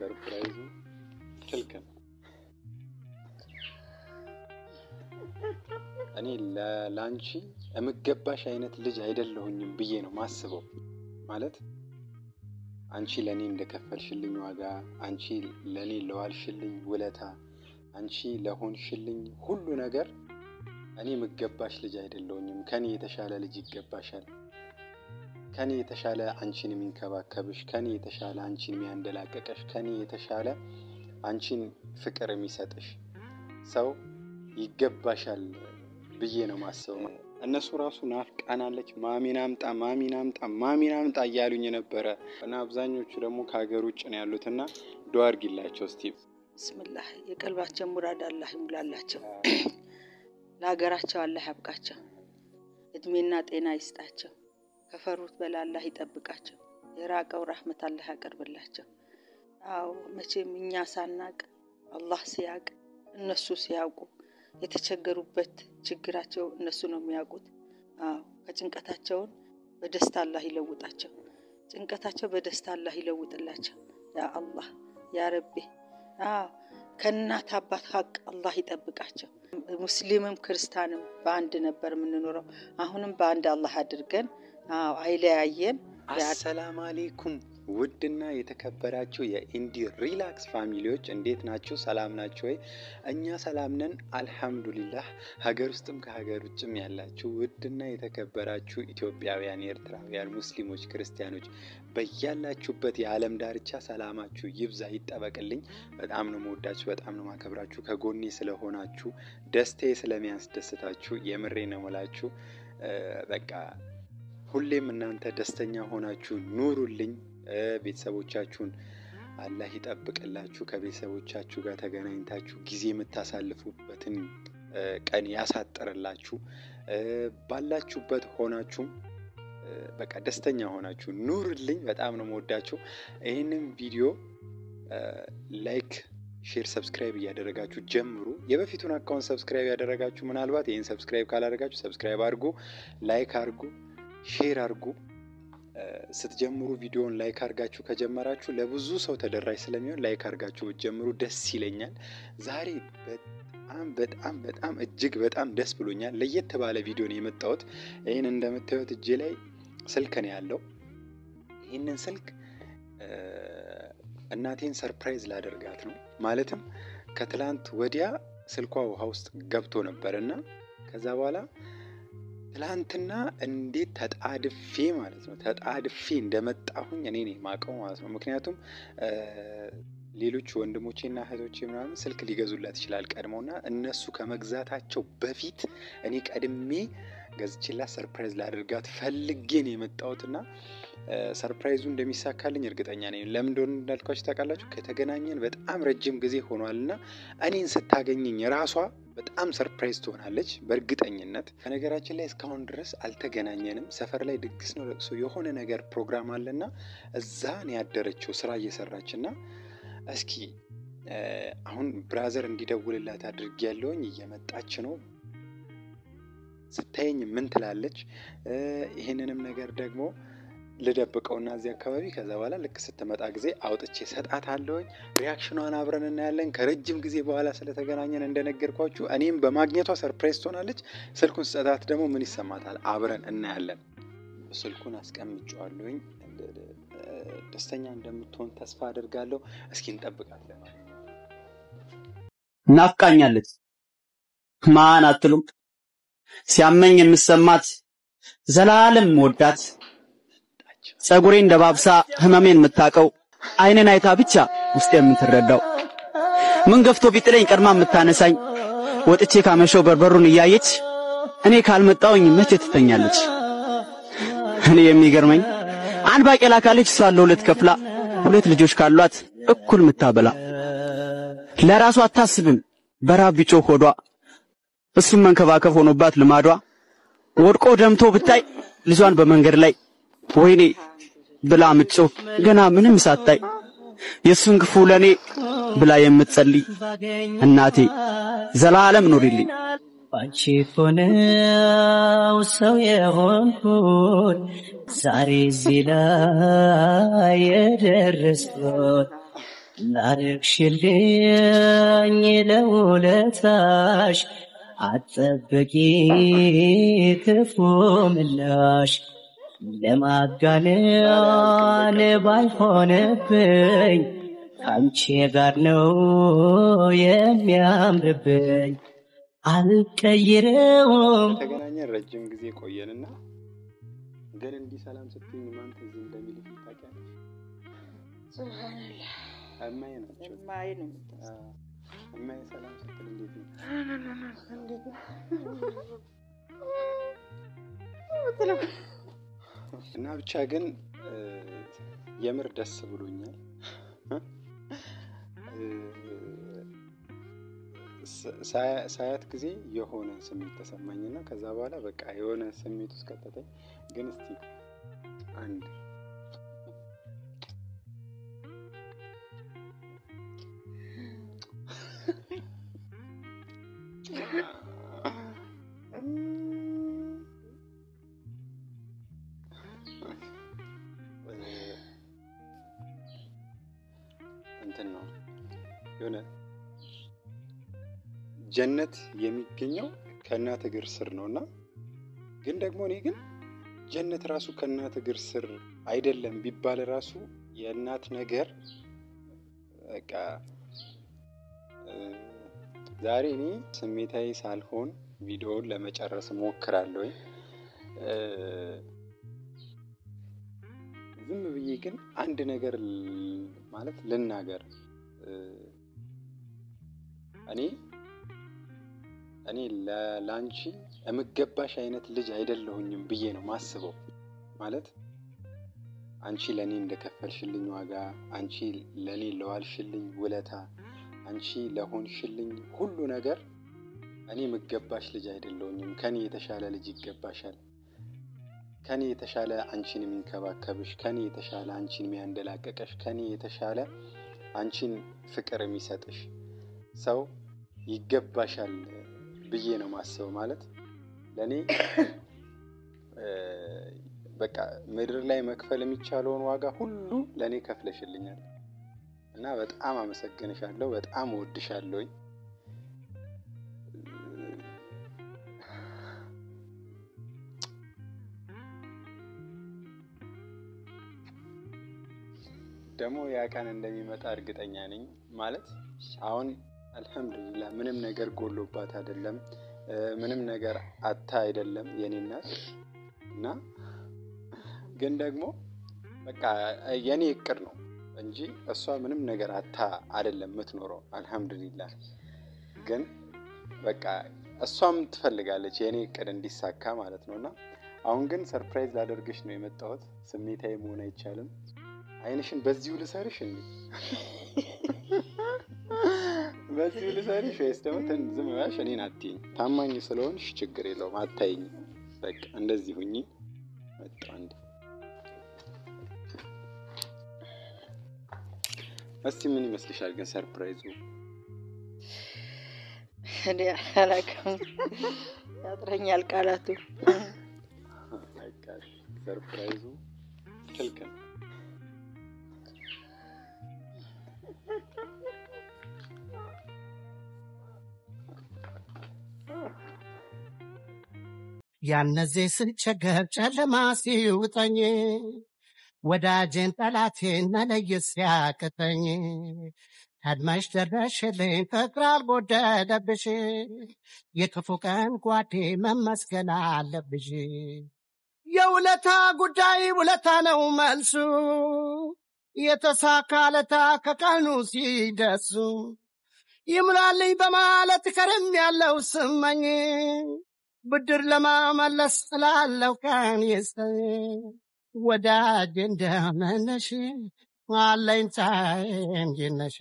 ሰርፕራይዝ ስልክ ነው። እኔ ላንቺ የምገባሽ አይነት ልጅ አይደለሁኝም ብዬ ነው ማስበው። ማለት አንቺ ለኔ እንደከፈልሽልኝ ዋጋ፣ አንቺ ለኔ ለዋልሽልኝ ውለታ፣ አንቺ ለሆንሽልኝ ሁሉ ነገር እኔ የምገባሽ ልጅ አይደለሁኝም። ከኔ የተሻለ ልጅ ይገባሻል። ከኔ የተሻለ አንቺን የሚንከባከብሽ፣ ከኔ የተሻለ አንቺን የሚያንደላቀቀሽ፣ ከኔ የተሻለ አንቺን ፍቅር የሚሰጥሽ ሰው ይገባሻል ብዬ ነው ማስበው። እነሱ ራሱ ናፍቃናለች፣ ማሚን አምጣ እያሉኝ ነበረ እና አብዛኞቹ ደግሞ ከሀገር ውጭ ነው ያሉትና ዱዓ አድርጊላቸው እስቲ። ቢስሚላህ የቀልባቸው ሙራድ አላህ ይሙላላቸው፣ ለሀገራቸው አላህ ያብቃቸው፣ እድሜና ጤና ይስጣቸው፣ ከፈሩት በላ አላህ ይጠብቃቸው፣ የራቀው ረህመት አላህ ያቀርብላቸው። አዎ መቼም እኛ ሳናቅ አላህ ሲያቅ እነሱ ሲያውቁ የተቸገሩበት ችግራቸው እነሱ ነው የሚያውቁት። አዎ ከጭንቀታቸውን በደስታ አላህ ይለውጣቸው፣ ጭንቀታቸው በደስታ አላህ ይለውጥላቸው። ያ አላህ ያ ረቢ። አዎ ከእናት አባት ሀቅ አላህ ይጠብቃቸው። ሙስሊምም ክርስቲያንም በአንድ ነበር የምንኖረው፣ አሁንም በአንድ አላህ አድርገን አይለያየን። አሰላሙ አለይኩም ውድና የተከበራችሁ የኢንዲ ሪላክስ ፋሚሊዎች እንዴት ናችሁ? ሰላም ናችሁ ወይ? እኛ ሰላም ነን አልহামዱሊላህ። ሀገር ውስጥም ከሀገር ውጭም ያላችሁ ውድና የተከበራችሁ ኢትዮጵያውያን፣ ኤርትራውያን፣ ሙስሊሞች፣ ክርስቲያኖች በያላችሁበት የዓለም ዳርቻ ሰላማችሁ ይብዛ ይጠበቅልኝ። በጣም ነው የምወዳችሁ፣ በጣም ነው ማከብራችሁ። ከጎኔ ስለሆናችሁ ደስታዬ ስለሚያስደስታችሁ የምሬ ነው የምላችሁ። በቃ ሁሌም እናንተ ደስተኛ ሆናችሁ ኑሩልኝ። ቤተሰቦቻችሁን አላህ ይጠብቅላችሁ። ከቤተሰቦቻችሁ ጋር ተገናኝታችሁ ጊዜ የምታሳልፉበትን ቀን ያሳጥርላችሁ። ባላችሁበት ሆናችሁ በቃ ደስተኛ ሆናችሁ ኑሩልኝ። በጣም ነው የምወዳችሁ። ይሄንን ቪዲዮ ላይክ፣ ሼር፣ ሰብስክራይብ እያደረጋችሁ ጀምሩ። የበፊቱን አካውንት ሰብስክራይብ ያደረጋችሁ ምናልባት ይሄን ሰብስክራይብ ካላደረጋችሁ ሰብስክራይብ አድርጉ፣ ላይክ አድርጉ፣ ሼር አድርጉ። ስትጀምሩ ቪዲዮውን ላይክ አድርጋችሁ ከጀመራችሁ ለብዙ ሰው ተደራሽ ስለሚሆን ላይክ አድርጋችሁ ጀምሩ፣ ደስ ይለኛል። ዛሬ በጣም እጅግ በጣም ደስ ብሎኛል። ለየት ባለ ቪዲዮ ነው የመጣሁት። ይሄን እንደምታዩት እጄ ላይ ስልክ ነው ያለው። ይሄንን ስልክ እናቴን ሰርፕራይዝ ላደርጋት ነው። ማለትም ከትላንት ወዲያ ስልኳ ውሃ ውስጥ ገብቶ ነበርና ከዛ በኋላ ትላንትና እንዴት ተጣድፌ ማለት ነው ተጣድፌ እንደመጣሁኝ እኔ ነኝ ማቀው ማለት ነው። ምክንያቱም ሌሎች ወንድሞቼና እህቶቼ ምናምን ስልክ ሊገዙላት ይችላል ቀድመውና እነሱ ከመግዛታቸው በፊት እኔ ቀድሜ ገዝቼላት ሰርፕራይዝ ላደርጋት ፈልጌ ነው የመጣሁትና ሰርፕራይዙ እንደሚሳካልኝ እርግጠኛ ነኝ። ለምን እንደሆነ እንዳልኳችሁ ታውቃላችሁ? ከተገናኘን በጣም ረጅም ጊዜ ሆኗልና እኔን ስታገኘኝ ራሷ በጣም ሰርፕራይዝ ትሆናለች በእርግጠኝነት። ከነገራችን ላይ እስካሁን ድረስ አልተገናኘንም። ሰፈር ላይ ድግስ ነው ለቅሶ የሆነ ነገር ፕሮግራም አለና እዛ ነው ያደረችው ስራ እየሰራችና እስኪ አሁን ብራዘር እንዲደውልላት አድርጌያለሁኝ። እየመጣች ነው። ስታየኝ ምን ትላለች? ይሄንንም ነገር ደግሞ ልደብቀውና እዚህ አካባቢ ከዛ በኋላ ልክ ስትመጣ ጊዜ አውጥቼ ሰጣታለሁኝ። ሪአክሽኗን አብረን እናያለን። ከረጅም ጊዜ በኋላ ስለተገናኘን እንደነገርኳችሁ እኔም በማግኘቷ ሰርፕራይዝ ትሆናለች። ስልኩን ሰጣት ደግሞ ምን ይሰማታል አብረን እናያለን። ስልኩን አስቀምጬዋለሁኝ። ደስተኛ እንደምትሆን ተስፋ አደርጋለሁ። እስኪ እንጠብቃለን። ናፍቃኛለች ማን አትሉም? ሲያመኝ የምሰማት ዘላለም ወዳት ጸጉሬ እንደባብሳ ህመሜን የምታቀው አይነን አይታ ብቻ ውስጤ የምትረዳው ምን ገፍቶ ቢጥለኝ ቀድማ የምታነሳኝ ወጥቼ ካመሸው በርበሩን እያየች እኔ ካልመጣውኝ መቼ ትተኛለች? እኔ የሚገርመኝ አንድ ባቄላ ካለች እሷ ለሁለት ከፍላ ሁለት ልጆች ካሏት እኩል ምታበላ ለራሷ አታስብም በራብ ቢጮ ሆዷ እሱም መንከባከብ ሆኖባት ልማዷ ወድቆ ደምቶ ብታይ ልጇን በመንገድ ላይ ወይኔ ብላ ምጮህ ገና ምንም ሳታይ የሱን ክፉ ለኔ ብላ የምትጸልይ እናቴ ዘላለም ኑሪልኝ። አንቺ ሆነው ሰው የሆንኩት ዛሬ እዚህ ላይ የደረስኩት ላረግሽልኝ ለውለታሽ አትጠብቂ ክፉ ምላሽ ለማጋነን ባይሆንብኝ ካንቺ ጋር ነው የሚያምርብኝ አልቀይረውም። ከተገናኘን ረጅም ጊዜ ቆየንና ግን እንዲህ ሰላም ስትይኝ ማን ትዝ እንደሚልሽ ታውቂያለሽ? ሱብሃንአላህ እማዬ ናቸው። እማዬ ነው። እማዬ ሰላም ስትል እንዴት ነው? እና ብቻ ግን የምር ደስ ብሎኛል። ሳያት ጊዜ የሆነ ስሜት ተሰማኝና ከዛ በኋላ በቃ የሆነ ስሜት ውስጥ ከተተኝ። ግን እስቲ አንድ እንትን ነው የሆነ ጀነት የሚገኘው ከእናት እግር ስር ነውና ግን ደግሞ እኔ ግን ጀነት ራሱ ከእናት እግር ስር አይደለም ቢባል ራሱ የእናት ነገር በቃ ዛሬ እኔ ስሜታዊ ሳልሆን ቪዲዮውን ለመጨረስ ሞክራለሁ። ዝም ብዬ ግን አንድ ነገር ማለት ልናገር። እኔ ለአንቺ የምገባሽ አይነት ልጅ አይደለሁኝም ብዬ ነው ማስበው። ማለት አንቺ ለኔ እንደከፈልሽልኝ ዋጋ፣ አንቺ ለኔ ለዋልሽልኝ ውለታ፣ አንቺ ለሆንሽልኝ ሁሉ ነገር እኔ የምገባሽ ልጅ አይደለሁኝም። ከኔ የተሻለ ልጅ ይገባሻል። ከኔ የተሻለ አንቺን የሚንከባከብሽ፣ ከኔ የተሻለ አንቺን የሚያንደላቀቀሽ፣ ከኔ የተሻለ አንቺን ፍቅር የሚሰጥሽ ሰው ይገባሻል ብዬ ነው ማስበው። ማለት ለኔ በቃ ምድር ላይ መክፈል የሚቻለውን ዋጋ ሁሉ ለኔ ከፍለሽልኛል እና በጣም አመሰግንሻለሁ። በጣም እወድሻለሁ። ደግሞ ያ ቀን እንደሚመጣ እርግጠኛ ነኝ። ማለት አሁን አልহামዱሊላህ ምንም ነገር ጎሎባት አይደለም፣ ምንም ነገር አታ አይደለም የኔ እናት እና ግን ደግሞ በቃ የኔ እቅድ ነው እንጂ እሷ ምንም ነገር አታ አይደለም የምትኖረው አልহামዱሊላህ። ግን በቃ እሷም ትፈልጋለች የኔ እቅድ እንዲሳካ ማለት ነውና አሁን ግን ሰርፕራይዝ ላደርግሽ ነው የመጣሁት። ስሜታዊ መሆን አይቻልም። አይንሽን በዚሁ ልሰርሽ እንዴ? በዚሁ ልሰርሽ ወይስ ደግሞ ዝም ብለሽ እኔን አትይኝ? ታማኝ ስለሆንሽ ችግር የለውም አታይኝ። በቃ እንደዚህ ሁኚ። መጣ እንዴ? እስቲ ምን ይመስልሻል ግን ሰርፕራይዙ? እኔ አላውቅም፣ ያጥረኛል ቃላቱ። አይቃል ሰርፕራይዙ ትልቅ ነው። ያነዜ ስቸገር ጨለማ ሲውጠኝ ወዳጄን ጠላቴን መለየት ሲያቅተኝ ቀድመሽ ደረሽልኝ ፍቅር አልጎደለብሽ የክፉ ቀን ጓዴ መመስገን አለብሽ። የውለታ ጉዳይ ውለታ ነው መልሱ የተሳካለታ ከቀኑ ሲደርሱ ይሙላልኝ በማለት ከርም ያለው ስመኝ ብድር ለማመለስ ስላለው ቀን ይስጠኝ ወዳጅ እንደምነሽ አለኝታዬ እንጂነሽ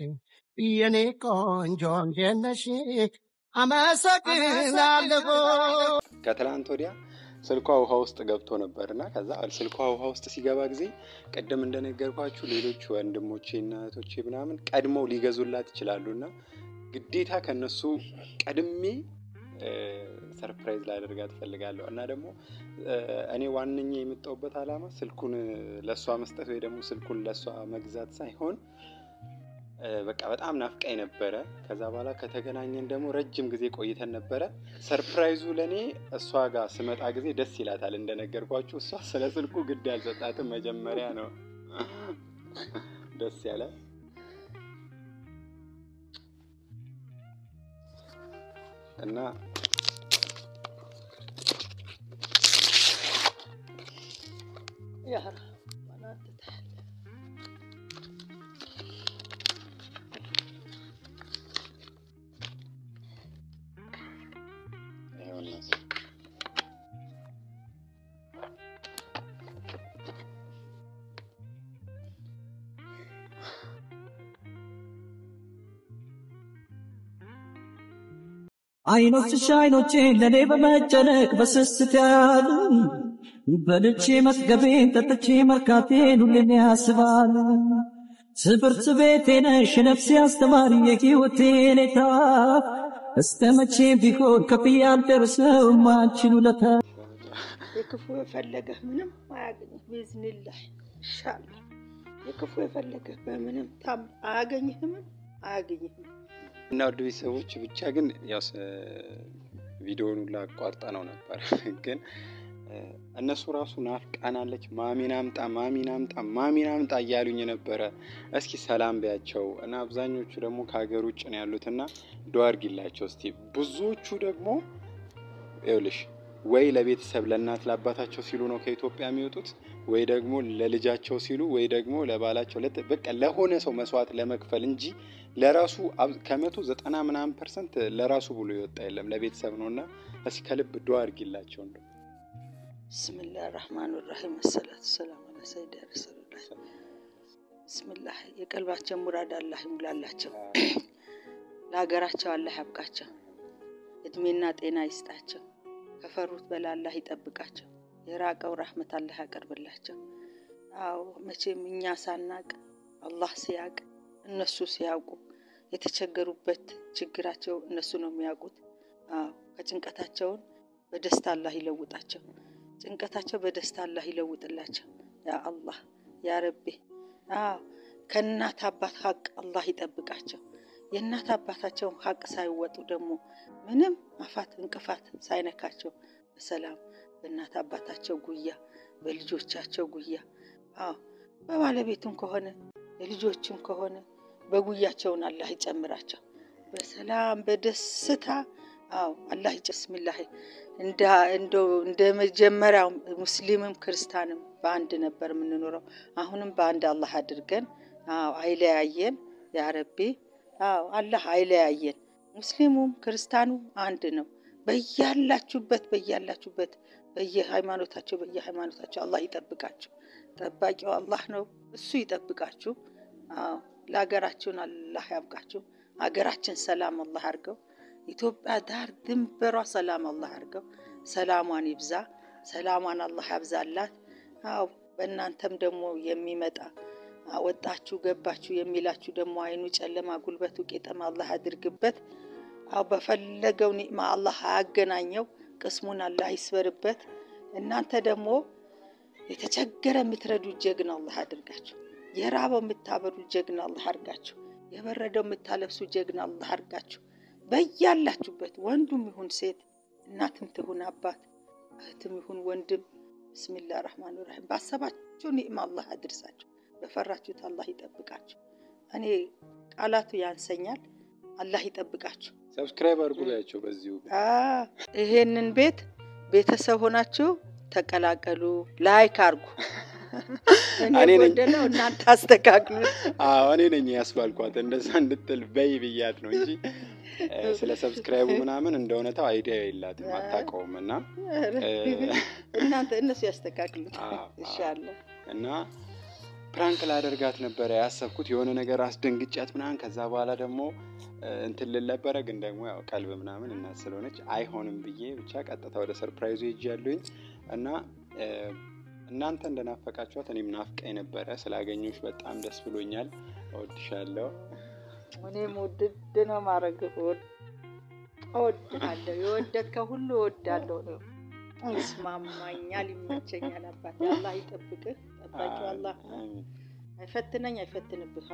የኔ ቆንጆ እንጂነሽ አመሰግናለሁ። ከትላንት ወዲያ ስልኳ ውሃ ውስጥ ገብቶ ነበርና ከዛ ስልኳ ውሃ ውስጥ ሲገባ ጊዜ ቀደም እንደነገርኳችሁ ሌሎች ወንድሞቼና እህቶቼ ምናምን ቀድመው ሊገዙላት ይችላሉና ግዴታ ከነሱ ቀድሜ ሰርፕራይዝ ላደርጋት ፈልጋለሁ። እና ደግሞ እኔ ዋንኛ የመጣሁበት አላማ ስልኩን ለሷ መስጠት ወይ ደግሞ ስልኩን ለሷ መግዛት ሳይሆን በቃ በጣም ናፍቀኝ ነበረ። ከዛ በኋላ ከተገናኘን ደግሞ ረጅም ጊዜ ቆይተን ነበረ። ሰርፕራይዙ ለኔ እሷ ጋር ስመጣ ጊዜ ደስ ይላታል። እንደነገርኳችሁ እሷ ስለ ስልኩ ግድ ያልሰጣትም መጀመሪያ ነው ደስ ያለ እና يا رب أنا تتحل ايوه الناس አይኖችሽ አይኖቼን ለኔ በመጨነቅ በስስት ያሉ በልቼ መጥገቤን ጠጥቼ መርካቴን ሁሌም ያስባሉ። ትምህርት ቤቴ ነሽ ነፍሴ አስተማሪ የሕይወቴ ኔታ እስከ መቼ ቢሆን ከፍዬ አልደርሰው አንቺን ውለታ የክፉ የፈለገህ ምንም አያገኝህ ቢዝኒላህ ኢንሻአላህ። የክፉ የፈለገህ በምንም አያገኝህም አያገኝህም። እና ውድ ቤተሰቦች ብቻ ግን ያው ቪዲዮውን ሁላ አቋርጣ ነው ነበር ግን እነሱ ራሱ ናፍቃናለች ማሚናምጣ እያሉኝ ነበረ። እስኪ ሰላም ቢያቸው እና አብዛኞቹ ደግሞ ከሀገር ውጭ ነው ያሉትና ዱዓ አድርጊላቸው እስቲ። ብዙዎቹ ደግሞ ይኸውልሽ ወይ ለቤተሰብ ለእናት ለአባታቸው ሲሉ ነው ከኢትዮጵያ የሚወጡት፣ ወይ ደግሞ ለልጃቸው ሲሉ፣ ወይ ደግሞ ለባላቸው በቃ ለሆነ ሰው መስዋዕት ለመክፈል እንጂ ለራሱ ከ190% ለራሱ ብሎ ይወጣ የለም ለቤተሰብ ነውና እስኪ ከልብ ዱዓ አድርጊላቸው እንደው። ብስሚላህ الرحمن الرحيم الصلاة والسلام على سيدنا رسول الله ብስሚላህ የቀልባቸው ሙራድ አላህ ይሙላላቸው። ለሀገራቸው አላህ ያብቃቸው። እድሜና ጤና ይስጣቸው። ከፈሩት በላ አላህ ይጠብቃቸው። የራቀው ረህመት አላህ ያቀርብላቸው። አዎ መቼም እኛ ሳናቅ አላህ ሲያቅ እነሱ ሲያውቁ የተቸገሩበት ችግራቸው እነሱ ነው የሚያውቁት። አዎ ከጭንቀታቸው በደስታ አላህ ይለውጣቸው። ጭንቀታቸው በደስታ አላህ ይለውጥላቸው። ያ አላህ ያ ረቢ። አዎ ከእናት አባት ሀቅ አላህ ይጠብቃቸው። የእናት አባታቸው ሀቅ ሳይወጡ ደግሞ ምንም አፋት እንቅፋት ሳይነካቸው በሰላም በእናት አባታቸው ጉያ በልጆቻቸው ጉያ አዎ በባለቤቱም ከሆነ የልጆችም ከሆነ በጉያቸውን አላህ ይጨምራቸው በሰላም በደስታ። አዎ አላህ ይጨስሚላህ እንደ መጀመሪያው ሙስሊምም ክርስቲያንም በአንድ ነበር የምንኖረው። አሁንም በአንድ አላህ አድርገን አዎ አይለያየን ያ ረቢ። አዎ አላህ አይለያየን። ሙስሊሙም ክርስቲያኑም አንድ ነው። በያላችሁበት በየሃይማኖታቸው አላህ ይጠብቃችሁ። ጠባቂው አላህ ነው፣ እሱ ይጠብቃችሁ። አዎ ለሀገራችን አላህ ያብቃችሁ። ሀገራችን ሰላም አላህ አድርገው። ኢትዮጵያ ዳር ድንበሯ ሰላም አላህ አድርገው። ሰላሟን ይብዛ፣ ሰላሟን አላህ ያብዛላት። አዎ በእናንተም ደግሞ የሚመጣ ወጣችሁ ገባችሁ የሚላችሁ ደግሞ አይኑ ጨለማ ጉልበቱ ቄጠማ አላህ አድርግበት። አዎ በፈለገው ኒዕማ አላህ ያገናኘው፣ ቅስሙን አላህ ይስበርበት። እናንተ ደግሞ የተቸገረ የምትረዱ ጀግና አላህ አድርጋችሁ። የራበው የምታበሩ ጀግና አላህ አድርጋችሁ። የበረደው የምታለብሱ ጀግና አላህ አድርጋችሁ። በያላችሁበት ወንዱም ይሁን ሴት፣ እናትም ትሁን አባት፣ እህትም ይሁን ወንድም ብስሚላህ الرحمن الرحيم ባሰባችሁ ኒዕማ አላህ አድርሳችሁ። በፈራችሁት አላህ ይጠብቃችሁ። እኔ ቃላቱ ያንሰኛል። አላህ ይጠብቃችሁ። ሰብስክራይብ አድርጉ ያቸው በዚሁ ይሄንን ቤተሰብ ሆናችሁ ተቀላቀሉ። ላይክ አድርጉ። እኔ ወደለው እናንተ አስተካክሉ። እኔ ነኝ ያስባልኳት እንደዛ እንድትል በይ ብያት ነው እንጂ ስለ ሰብስክራይቡ ምናምን እንደሆነታው አይዲያ የላትም አታውቀውምና እናንተ እነሱ ያስተካክሉት ኢንሻአላህ። እና ፕራንክ ላደርጋት ነበር ያሰብኩት የሆነ ነገር አስደንግጫት ምናምን። ከዛ በኋላ ደግሞ እንትን ልነበረ ግን ደግሞ ያው ቀልብ ምናምን እና ስለሆነች አይሆንም ብዬ ብቻ ቀጥታ ወደ ሰርፕራይዙ ሄጃለሁኝ። እና እናንተ እንደናፈቃችኋት እኔም ናፍቀኝ ነበረ። ስላገኘሁሽ በጣም ደስ ብሎኛል። እወድሻለሁ። እኔም ውድድ ነው ማረግህ። እወድሃለሁ። የወደድከው ሁሉ እወዳለሁ ነው። ይስማማኛል፣ ይመቸኛል። አባቴ አላህ ይጠብቅህ። ጠባቂው አላህ አይፈትነኝ አይፈትንብህ።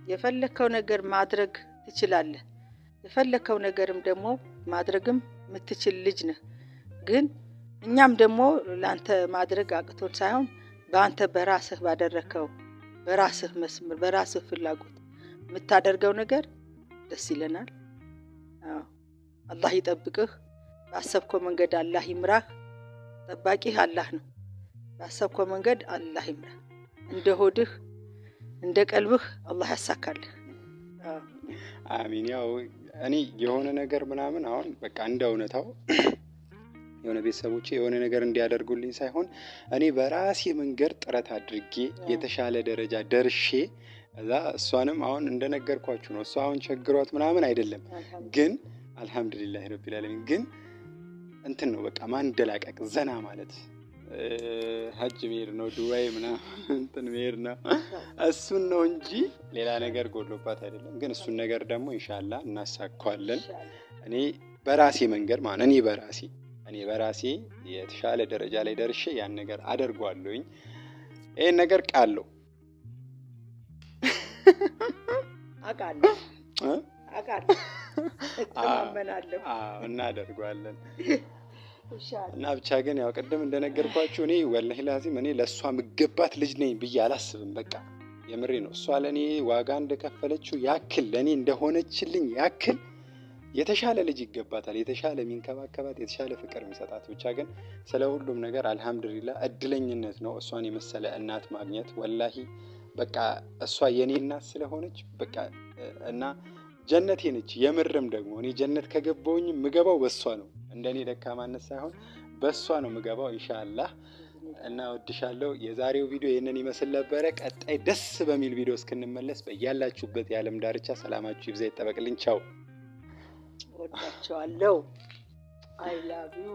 የፈለከው ነገር ማድረግ ትችላለህ። የፈለከው ነገርም ደግሞ ማድረግም የምትችል ልጅ ነህ። ግን እኛም ደግሞ ላንተ ማድረግ አቅቶን ሳይሆን በአንተ በራስህ ባደረከው በራስህ መስመር በራስህ ፍላጎት የምታደርገው ነገር ደስ ይለናል። አላህ ይጠብቅህ። ባሰብከው መንገድ አላህ ይምራህ። ጠባቂህ አላህ ነው። ባሰብከው መንገድ አላህ ይምራህ። እንደ ሆድህ እንደ ቀልብህ አላህ ያሳካልህ። አሚን። ያው እኔ የሆነ ነገር ምናምን አሁን በቃ እንደ እውነታው የሆነ ቤተሰቦቼ የሆነ ነገር እንዲያደርጉልኝ ሳይሆን እኔ በራሴ መንገድ ጥረት አድርጌ የተሻለ ደረጃ ደርሼ እዛ እሷንም አሁን እንደነገርኳችሁ ነው። እሷ አሁን ቸግሯት ምናምን አይደለም፣ ግን አልহামዱሊላህ ረቢል ዓለሚን ግን እንትን ነው በቃ ማንደላቀቅ ዘና ማለት ሀጅ መሄድ ነው ዱባይ ምናምን እንትን መሄድ ነው እሱን ነው እንጂ ሌላ ነገር ጎድሎባት አይደለም። ግን እሱን ነገር ደግሞ ኢንሻአላህ እናሳካዋለን። እኔ በራሴ መንገድ ማለት እኔ በራሴ የተሻለ ደረጃ ላይ ደርሼ ያን ነገር አደርጓለሁኝ። ይሄን ነገር ቃለው አቃለሁ ተማመናለሁ። እናደርጓለን እና ብቻ ግን ያው ቀደም እንደነገርኳችሁ እኔ ወላሂ ላዚም እኔ ለሷ ምገባት ልጅ ነኝ ብዬ አላስብም። በቃ የምሬ ነው። እሷ ለኔ ዋጋ እንደከፈለችው ያክል ለኔ እንደሆነችልኝ ያክል የተሻለ ልጅ ይገባታል። የተሻለ ሚንከባከባት፣ የተሻለ ፍቅር የሚሰጣት። ብቻ ግን ስለ ሁሉም ነገር አልহামዱሊላህ እድለኝነት ነው እሷን የመሰለ እናት ማግኘት። ወላሂ በቃ እሷ የኔ እናት ስለሆነች በቃ እና ጀነቴ ነች። የምርም ደግሞ እኔ ጀነት ከገባሁኝ ምገባው በሷ ነው። እንደኔ ደካማነት ሳይሆን በሷ ነው ምገባው ኢንሻአላህ። እና ወድሻለሁ። የዛሬው ቪዲዮ ይሄንን ይመስል ነበር። ቀጣይ ደስ በሚል ቪዲዮ እስክንመለስ በያላችሁበት የዓለም ዳርቻ ሰላማችሁ ይብዛ ይጠበቅልኝ። ቻው። ወዳችኋለሁ። I love you.